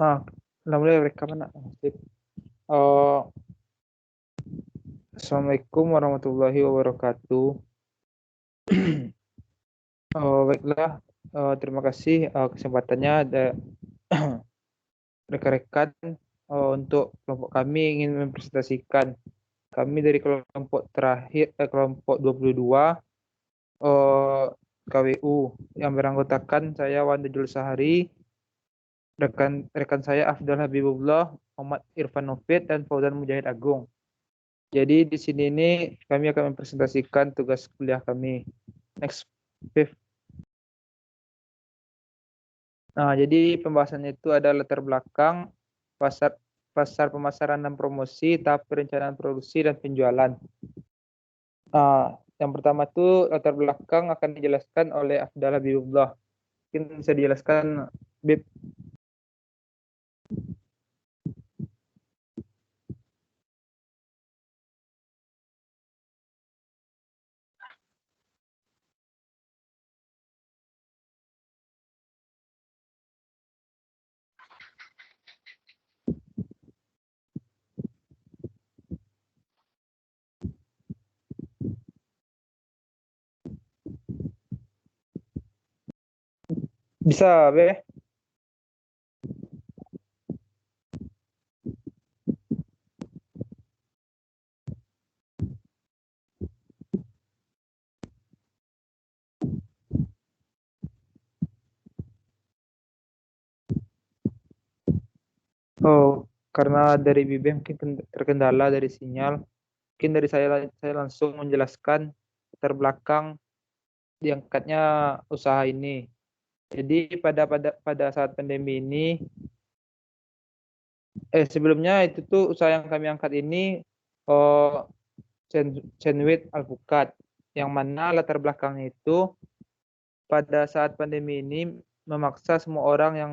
Ah, mulai rekaman. Sip. Eh, Assalamualaikum warahmatullahi wabarakatuh. Baiklah, terima kasih kesempatannya ada rekan-rekan untuk kelompok kami ingin mempresentasikan kami dari kelompok terakhir kelompok 22 eh, KWU yang beranggotakan saya Wanda Jul Sahari, rekan saya Afdal Habibullah, Muhammad Irfan Nofit dan Fauzan Mujahid Agung. Jadi di sini ini kami akan mempresentasikan tugas kuliah kami. Next, Viv. Nah, jadi pembahasannya itu ada latar belakang, pasar pasar pemasaran dan promosi, tahap perencanaan produksi dan penjualan. Yang pertama itu latar belakang akan dijelaskan oleh Afdal Habibullah. Mungkin bisa dijelaskan, Bib. Bisa, Be? Oh, karena dari Bibe mungkin terkendala dari sinyal. Mungkin dari saya langsung menjelaskan latar belakang diangkatnya usaha ini. Jadi pada saat pandemi ini, sebelumnya itu tuh usaha yang kami angkat ini oh, sandwich alpukat, yang mana latar belakangnya itu pada saat pandemi ini memaksa semua orang yang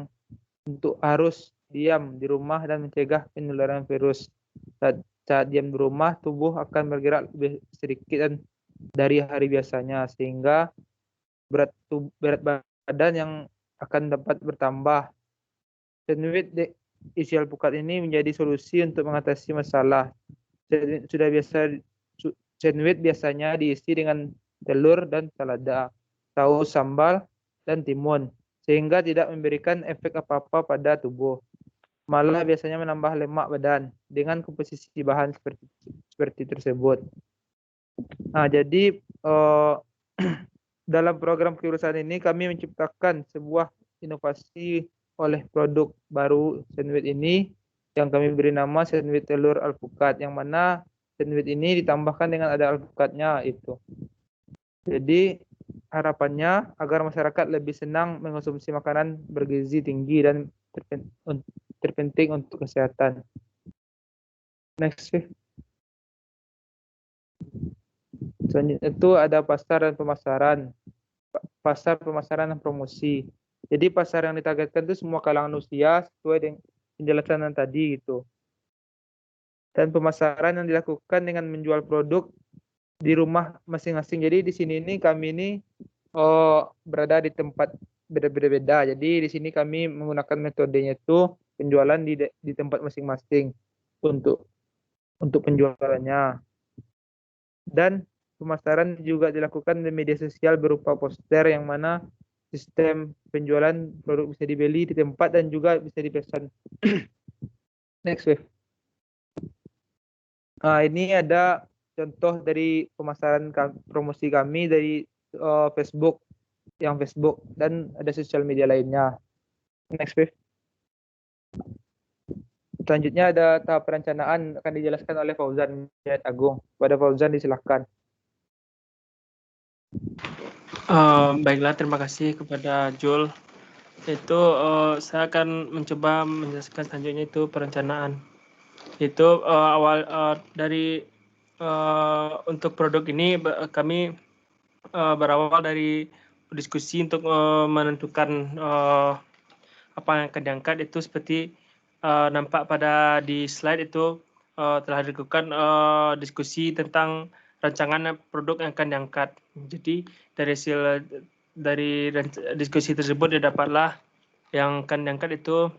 untuk harus diam di rumah dan mencegah penularan virus. Saat diam di rumah, tubuh akan bergerak lebih sedikit dan dari hari biasanya, sehingga berat badan yang akan dapat bertambah. Sandwich isi alpukat ini menjadi solusi untuk mengatasi masalah. Sudah biasa sandwich biasanya diisi dengan telur dan selada, saus sambal dan timun, sehingga tidak memberikan efek apa-apa pada tubuh. Malah biasanya menambah lemak badan dengan komposisi bahan seperti tersebut. Nah, jadi dalam program keurusan ini kami menciptakan sebuah inovasi oleh produk baru sandwich ini yang kami beri nama sandwich telur alpukat, yang mana sandwich ini ditambahkan dengan ada alpukatnya itu. Jadi harapannya agar masyarakat lebih senang mengonsumsi makanan bergizi tinggi dan terpenting untuk kesehatan. Next, selanjutnya itu ada pasar dan pemasaran. Pasar, pemasaran, dan promosi. Jadi pasar yang ditargetkan itu semua kalangan usia sesuai dengan penjelasan tadi gitu. Dan pemasaran yang dilakukan dengan menjual produk di rumah masing-masing. Jadi di sini ini kami ini berada di tempat beda-beda. Jadi di sini kami menggunakan metodenya itu penjualan di tempat masing-masing untuk penjualannya. Dan pemasaran juga dilakukan di media sosial berupa poster, yang mana sistem penjualan produk bisa dibeli di tempat dan juga bisa dipesan. Next, wave. Ini ada contoh dari pemasaran promosi kami dari Facebook, dan ada sosial media lainnya. Next, wave. Selanjutnya ada tahap perencanaan akan dijelaskan oleh Fauzan Mujahid Agung. Pada Fauzan disilahkan. Baiklah, terima kasih kepada Jul. Itu saya akan mencoba menjelaskan selanjutnya itu perencanaan. Itu dari untuk produk ini kami berawal dari diskusi untuk menentukan apa yang akan diangkat. Itu seperti nampak pada di slide itu telah dilakukan diskusi tentang rancangan produk yang akan diangkat. Jadi dari diskusi tersebut didapatlah yang akan diangkat itu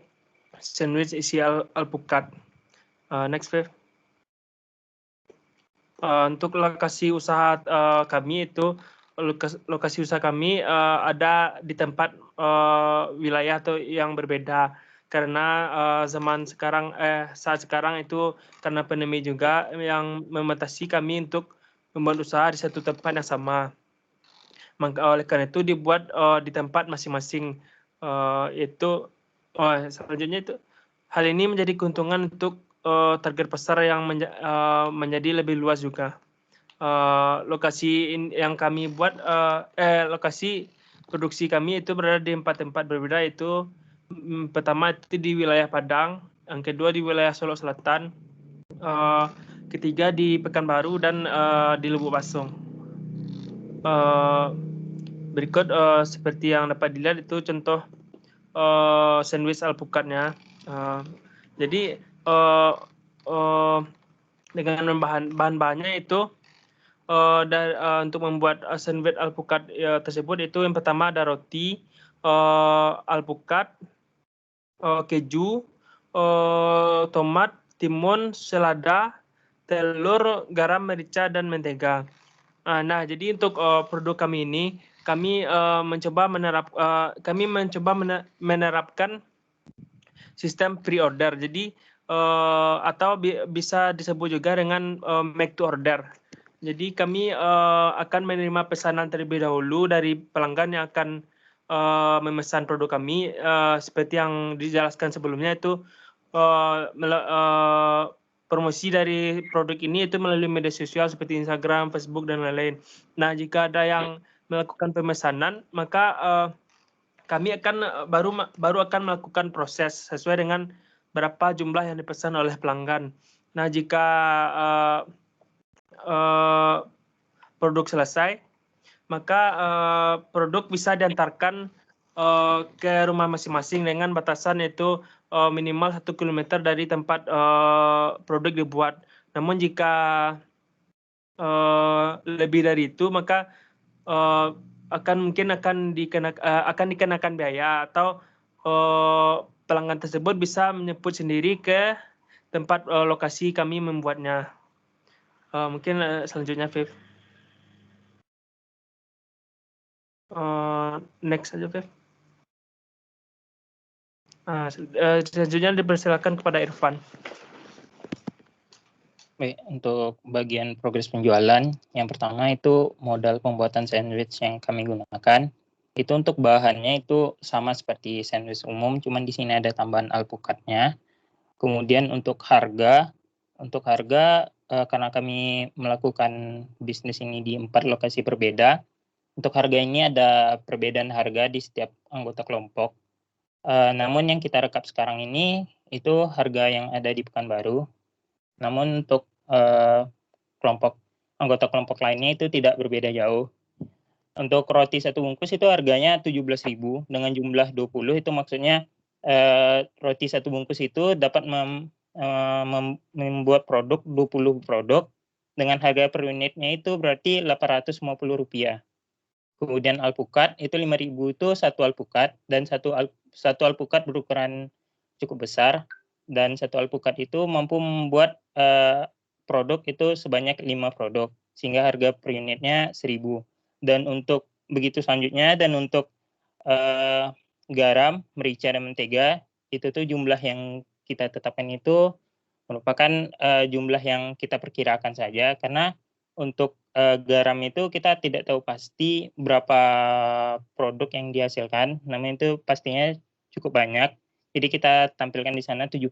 sandwich isi alpukat. Next, Viv. Untuk lokasi usaha kami itu, lokasi usaha kami ada di tempat wilayah atau yang berbeda, karena saat sekarang itu karena pandemi juga yang membatasi kami untuk membuat usaha di satu tempat yang sama. Maka oleh karena itu dibuat di tempat masing-masing. Selanjutnya itu hal ini menjadi keuntungan untuk target pasar yang menjadi lebih luas juga. Lokasi yang kami buat, lokasi produksi kami itu berada di 4 tempat berbeda, itu pertama itu di wilayah Padang, yang kedua di wilayah Solo Selatan, ketiga di Pekanbaru, dan di Lubuk Basung. Berikut seperti yang dapat dilihat itu contoh sandwich alpukatnya. Jadi dengan bahan-bahannya itu untuk membuat sandwich alpukat tersebut, itu yang pertama ada roti, alpukat, keju, tomat, timun, selada, telur, garam, merica, dan mentega. Nah, jadi untuk produk kami ini, kami mencoba menerapkan sistem pre-order. Jadi atau bisa disebut juga dengan make to order. Jadi kami akan menerima pesanan terlebih dahulu dari pelanggan yang akan memesan produk kami, seperti yang dijelaskan sebelumnya itu promosi dari produk ini itu melalui media sosial seperti Instagram, Facebook, dan lain-lain. Nah, jika ada yang melakukan pemesanan, maka kami akan baru akan melakukan proses sesuai dengan berapa jumlah yang dipesan oleh pelanggan. Nah, jika produk selesai, maka produk bisa diantarkan ke rumah masing-masing dengan batasan yaitu minimal 1 km dari tempat produk dibuat. Namun jika lebih dari itu, maka akan dikenakan biaya, atau pelanggan tersebut bisa menjemput sendiri ke tempat lokasi kami membuatnya. Mungkin selanjutnya, Viv. Next saja, Viv. Selanjutnya dipersilakan kepada Irfan. Baik, untuk bagian progres penjualan, yang pertama itu modal pembuatan sandwich yang kami gunakan. Itu untuk bahannya itu sama seperti sandwich umum, cuman di sini ada tambahan alpukatnya. Kemudian untuk harga karena kami melakukan bisnis ini di 4 lokasi berbeda, untuk harga ini ada perbedaan harga di setiap anggota kelompok. Namun yang kita rekap sekarang ini itu harga yang ada di Pekanbaru. Namun untuk anggota kelompok lainnya itu tidak berbeda jauh. Untuk roti satu bungkus itu harganya 17.000 dengan jumlah 20, itu maksudnya roti satu bungkus itu dapat membuat produk 20 produk dengan harga per unitnya itu berarti Rp850. Kemudian alpukat itu 5.000 itu satu alpukat, dan satu alpukat berukuran cukup besar, dan satu alpukat itu mampu membuat produk itu sebanyak 5 produk, sehingga harga per unitnya 1.000. Dan untuk begitu selanjutnya, dan untuk garam, merica, dan mentega, itu tuh jumlah yang kita tetapkan itu merupakan jumlah yang kita perkirakan saja, karena untuk garam itu kita tidak tahu pasti berapa produk yang dihasilkan, namun itu pastinya cukup banyak. Jadi kita tampilkan di sana 70,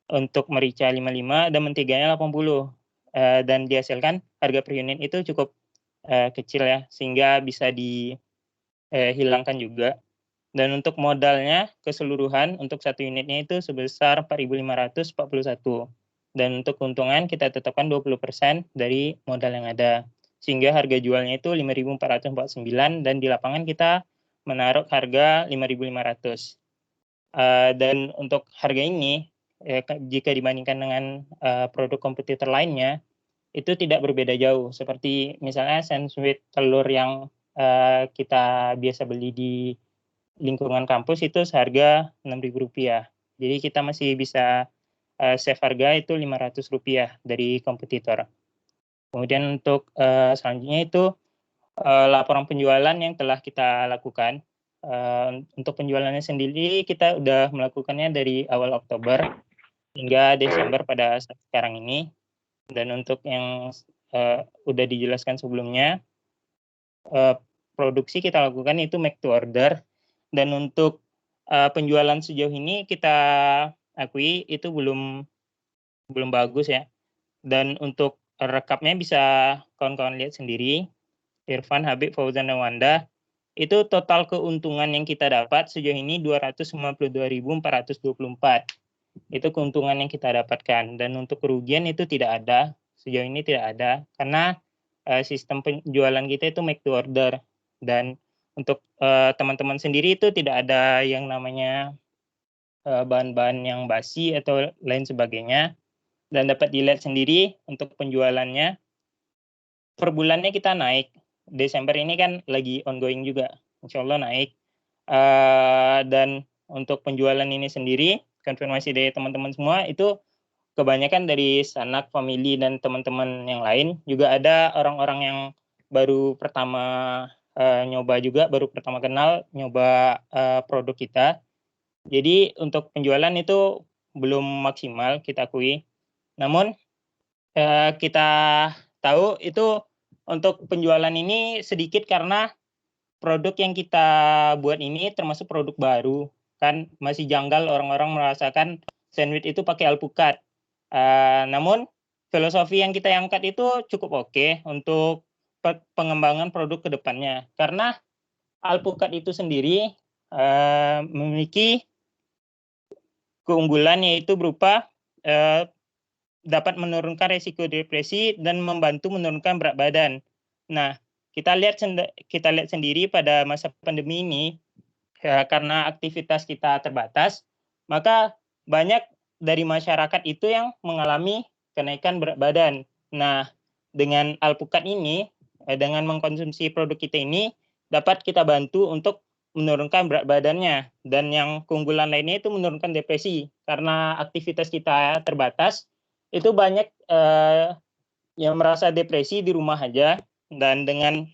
untuk merica 55, dan menteganya 80. Dan dihasilkan harga per unit itu cukup kecil ya, sehingga bisa dihilangkan juga. Dan untuk modalnya keseluruhan untuk satu unitnya itu sebesar 4.541. Dan untuk keuntungan kita tetapkan 20% dari modal yang ada. Sehingga harga jualnya itu 5.449, dan di lapangan kita menaruh harga 5.500. Dan untuk harga ini, jika dibandingkan dengan produk kompetitor lainnya, itu tidak berbeda jauh. Seperti misalnya sandwich telur yang kita biasa beli di lingkungan kampus itu seharga Rp6.000. Jadi kita masih bisa save harga itu Rp500 dari kompetitor. Kemudian untuk selanjutnya itu laporan penjualan yang telah kita lakukan. Untuk penjualannya sendiri kita udah melakukannya dari awal Oktober hingga Desember pada saat sekarang ini. Dan untuk yang udah dijelaskan sebelumnya, produksi kita lakukan itu make to order. Dan untuk penjualan sejauh ini kita akui itu belum bagus ya. Dan untuk rekapnya bisa kawan-kawan lihat sendiri. Irfan, Habib, Fauzan, dan Wanda, itu total keuntungan yang kita dapat sejauh ini 292.424. Itu keuntungan yang kita dapatkan. Dan untuk kerugian itu tidak ada. Sejauh ini tidak ada. Karena sistem penjualan kita itu make to order. Dan untuk teman-teman sendiri itu tidak ada yang namanya bahan-bahan yang basi atau lain sebagainya. Dan dapat dilihat sendiri untuk penjualannya. Per bulannya kita naik. Desember ini kan lagi ongoing juga. Insya Allah naik. Dan untuk penjualan ini sendiri, konfirmasi dari teman-teman semua, itu kebanyakan dari sanak, family, dan teman-teman yang lain. Juga ada orang-orang yang baru pertama nyoba juga, baru pertama kenal, nyoba produk kita. Jadi untuk penjualan itu belum maksimal, kita akui. Namun kita tahu itu untuk penjualan ini sedikit karena produk yang kita buat ini termasuk produk baru. Kan masih janggal orang-orang merasakan sandwich itu pakai alpukat. Namun filosofi yang kita angkat itu cukup oke untuk pengembangan produk ke depannya. Karena alpukat itu sendiri memiliki keunggulan yaitu berupa dapat menurunkan resiko depresi dan membantu menurunkan berat badan. Nah, kita lihat sendiri pada masa pandemi ini, ya, karena aktivitas kita terbatas, maka banyak dari masyarakat itu yang mengalami kenaikan berat badan. Nah, dengan alpukat ini, dengan mengkonsumsi produk kita ini, dapat kita bantu untuk menurunkan berat badannya. Dan yang keunggulan lainnya itu menurunkan depresi. Karena aktivitas kita terbatas, itu banyak yang merasa depresi di rumah aja, dan dengan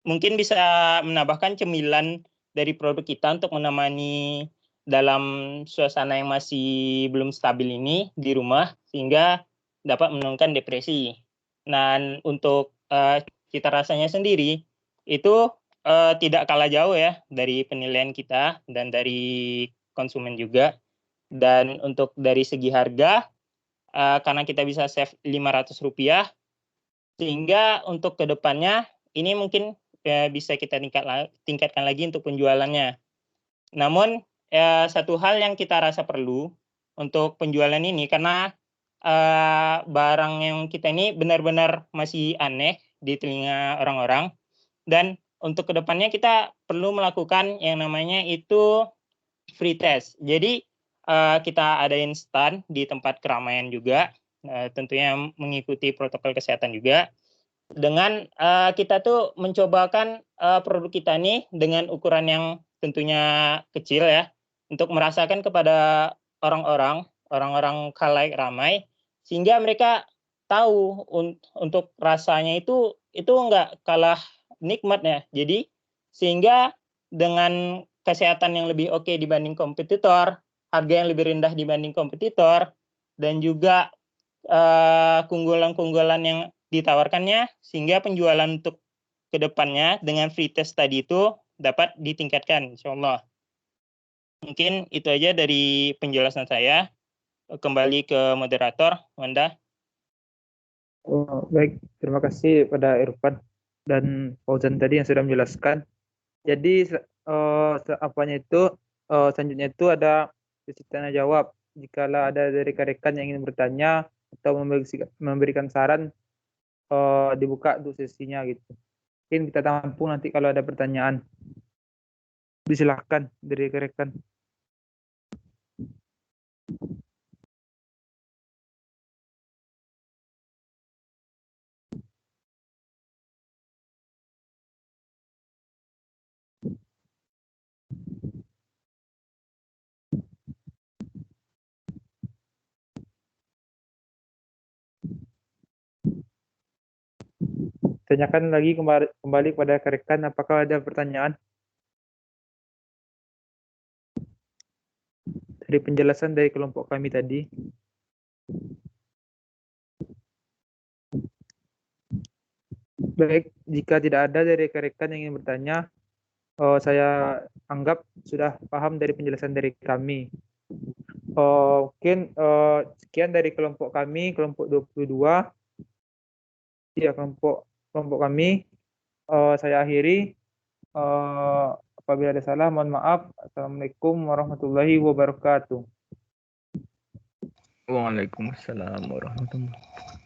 mungkin bisa menambahkan cemilan dari produk kita untuk menemani dalam suasana yang masih belum stabil ini di rumah, sehingga dapat menurunkan depresi. Dan untuk cita rasanya sendiri itu tidak kalah jauh ya dari penilaian kita dan dari konsumen juga. Dan untuk dari segi harga, karena kita bisa save Rp500, sehingga untuk kedepannya ini mungkin bisa kita tingkatkan lagi untuk penjualannya. Namun satu hal yang kita rasa perlu untuk penjualan ini, karena barang yang kita ini benar-benar masih aneh di telinga orang-orang, dan untuk kedepannya kita perlu melakukan yang namanya itu free test. Jadi kita adain stand di tempat keramaian juga, tentunya mengikuti protokol kesehatan juga. Dengan kita tuh mencobakan produk kita nih dengan ukuran yang tentunya kecil ya, untuk merasakan kepada orang-orang khalayak ramai, sehingga mereka tahu untuk rasanya itu enggak kalah nikmatnya. Jadi sehingga dengan kesehatan yang lebih oke dibanding kompetitor, harga yang lebih rendah dibanding kompetitor, dan juga keunggulan-keunggulan yang ditawarkannya, sehingga penjualan untuk kedepannya dengan free test tadi itu dapat ditingkatkan, insya Allah. Mungkin itu aja dari penjelasan saya. Kembali ke moderator, Wanda. Baik, terima kasih pada Irfan dan Fauzan tadi yang sudah menjelaskan. Jadi selanjutnya itu ada sesi tanya jawab. Jikalau ada dari rekan-rekan yang ingin bertanya atau memberikan saran, dibuka untuk sesinya gitu. Mungkin kita tampung nanti kalau ada pertanyaan. Disilahkan dari rekan-rekan. Tanyakan lagi kembali kepada rekan, apakah ada pertanyaan dari penjelasan dari kelompok kami tadi? Baik, jika tidak ada dari rekan-rekan yang ingin bertanya, saya anggap sudah paham dari penjelasan dari kami. Mungkin sekian dari kelompok kami, kelompok 22. Ya, kelompok kami. Saya akhiri. Apabila ada salah, mohon maaf. Assalamualaikum warahmatullahi wabarakatuh. Waalaikumsalam warahmatullahi wabarakatuh.